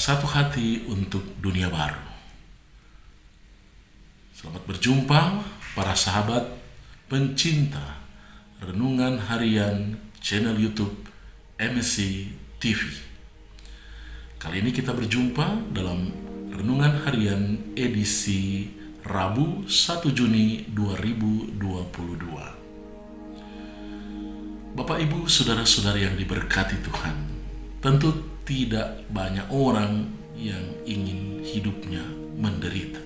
Satu hati untuk dunia baru. Selamat berjumpa para sahabat pencinta Renungan Harian channel YouTube MSC TV. Kali ini kita berjumpa dalam Renungan Harian edisi Rabu 1 Juni 2022. Bapak, Ibu, saudara-saudari yang diberkati Tuhan, tentu tidak banyak orang yang ingin hidupnya menderita.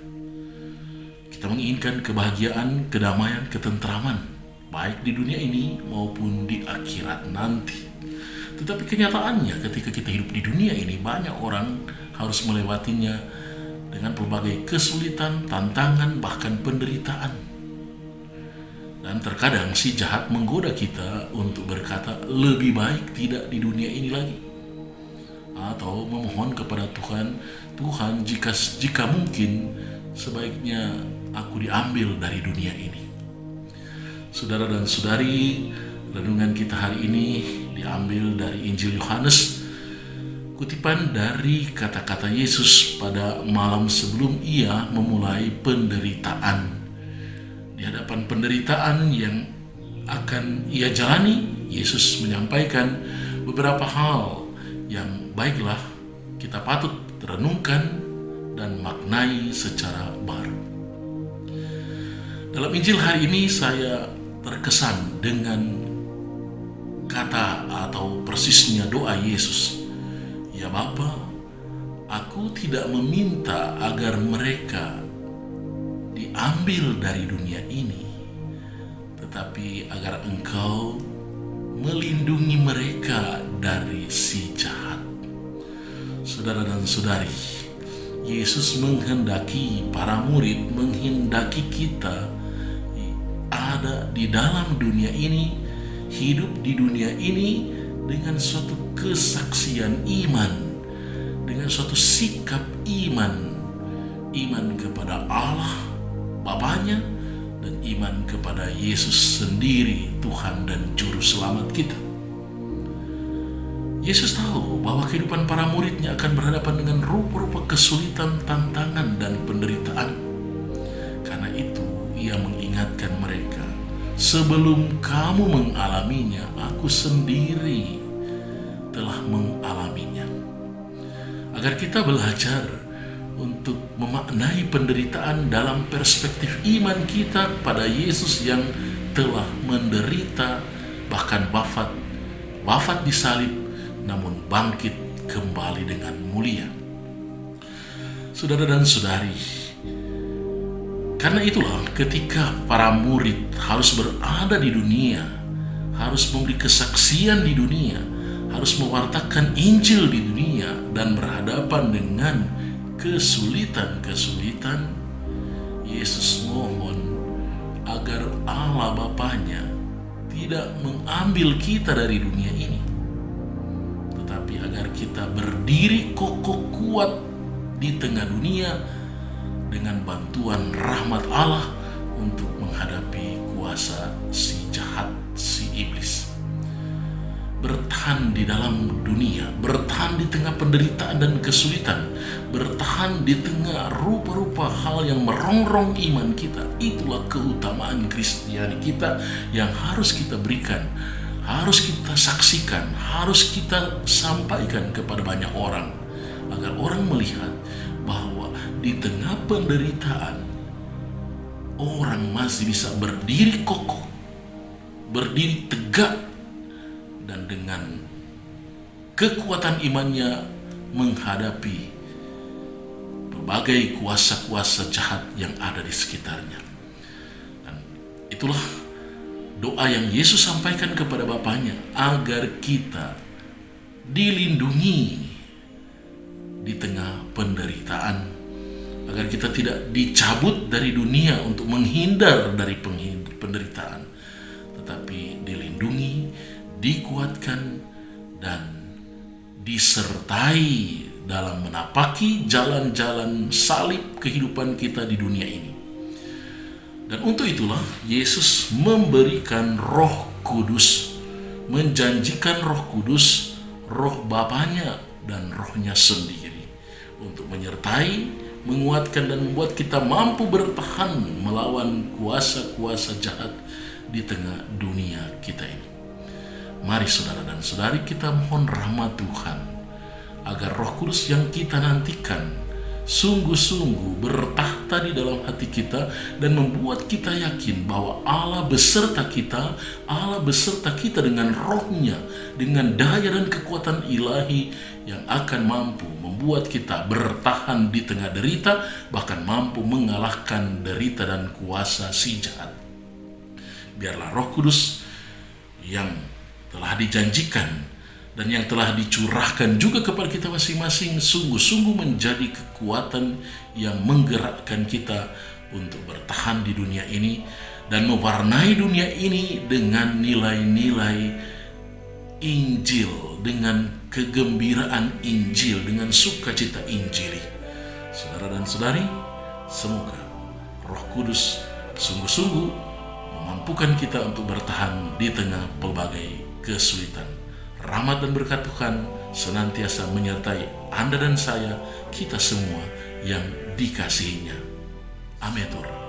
Kita menginginkan kebahagiaan, kedamaian, ketentraman, baik di dunia ini maupun di akhirat nanti. Tetapi kenyataannya ketika kita hidup di dunia ini, banyak orang harus melewatinya dengan berbagai kesulitan, tantangan, bahkan penderitaan. Dan terkadang si jahat menggoda kita untuk berkata, lebih baik tidak di dunia ini lagi. Atau memohon kepada Tuhan, Tuhan, jika mungkin sebaiknya aku diambil dari dunia ini. Saudara dan saudari, renungan kita hari ini diambil dari Injil Yohanes, kutipan dari kata-kata Yesus pada malam sebelum ia memulai penderitaan. Di hadapan penderitaan yang akan ia jalani, Yesus menyampaikan beberapa hal yang baiklah kita patut renungkan dan maknai secara baru. Dalam Injil hari ini saya terkesan dengan kata atau persisnya doa Yesus. Ya Bapa, aku tidak meminta agar mereka diambil dari dunia ini, tetapi agar Engkau melindungi mereka dari si jahat. Saudara dan saudari, Yesus menghendaki para murid, menghendaki kita ada di dalam dunia ini, hidup di dunia ini dengan suatu kesaksian iman, dengan suatu sikap iman kepada Allah Bapanya, dan iman kepada Yesus sendiri, Tuhan dan Juru Selamat kita. Yesus tahu bahwa kehidupan para muridnya akan berhadapan dengan rupa-rupa kesulitan, tantangan, dan penderitaan. Karena itu, ia mengingatkan mereka, sebelum kamu mengalaminya, aku sendiri telah mengalaminya. Agar kita belajar untuk memaknai penderitaan dalam perspektif iman kita pada Yesus yang telah menderita, bahkan wafat di salib, namun bangkit kembali dengan mulia. Saudara dan saudari, karena itulah ketika para murid harus berada di dunia, harus memberi kesaksian di dunia, harus mewartakan Injil di dunia, dan berhadapan dengan kesulitan-kesulitan, Yesus mohon agar Allah Bapanya tidak mengambil kita dari dunia ini, tetapi agar kita berdiri kokoh kuat di tengah dunia dengan bantuan rahmat Allah untuk menghadapi kuasa si jahat, si iblis. Bertahan di dalam dunia, bertahan di tengah penderitaan dan kesulitan, bertahan di tengah rupa-rupa hal yang merongrong iman kita. Itulah keutamaan Kristiani kita yang harus kita berikan, harus kita saksikan, harus kita sampaikan kepada banyak orang, agar orang melihat bahwa di tengah penderitaan orang masih bisa berdiri kokoh, berdiri tegak, dan dengan kekuatan imannya menghadapi berbagai kuasa-kuasa jahat yang ada di sekitarnya. Dan itulah doa yang Yesus sampaikan kepada Bapanya, agar kita dilindungi di tengah penderitaan, agar kita tidak dicabut dari dunia untuk menghindar dari penderitaan, tetapi dilindungi, dikuatkan, dan disertai dalam menapaki jalan-jalan salib kehidupan kita di dunia ini. Dan untuk itulah Yesus memberikan Roh Kudus, menjanjikan Roh Kudus, Roh Bapanya dan Rohnya sendiri, untuk menyertai, menguatkan, dan membuat kita mampu bertahan melawan kuasa-kuasa jahat di tengah dunia kita ini. Mari saudara dan saudari, kita mohon rahmat Tuhan agar Roh Kudus yang kita nantikan sungguh-sungguh bertahta di dalam hati kita dan membuat kita yakin bahwa Allah beserta kita, Allah beserta kita dengan rohnya, dengan daya dan kekuatan ilahi yang akan mampu membuat kita bertahan di tengah derita, bahkan mampu mengalahkan derita dan kuasa si jahat. Biarlah Roh Kudus yang telah dijanjikan dan yang telah dicurahkan juga kepada kita masing-masing sungguh-sungguh menjadi kekuatan yang menggerakkan kita untuk bertahan di dunia ini dan mewarnai dunia ini dengan nilai-nilai Injil, dengan kegembiraan Injil, dengan sukacita Injili. Saudara dan saudari, semoga Roh Kudus sungguh-sungguh memampukan kita untuk bertahan di tengah pelbagai kesulitan. Rahmat dan berkat Tuhan senantiasa menyertai Anda dan saya, kita semua yang dikasihinya. Ametur.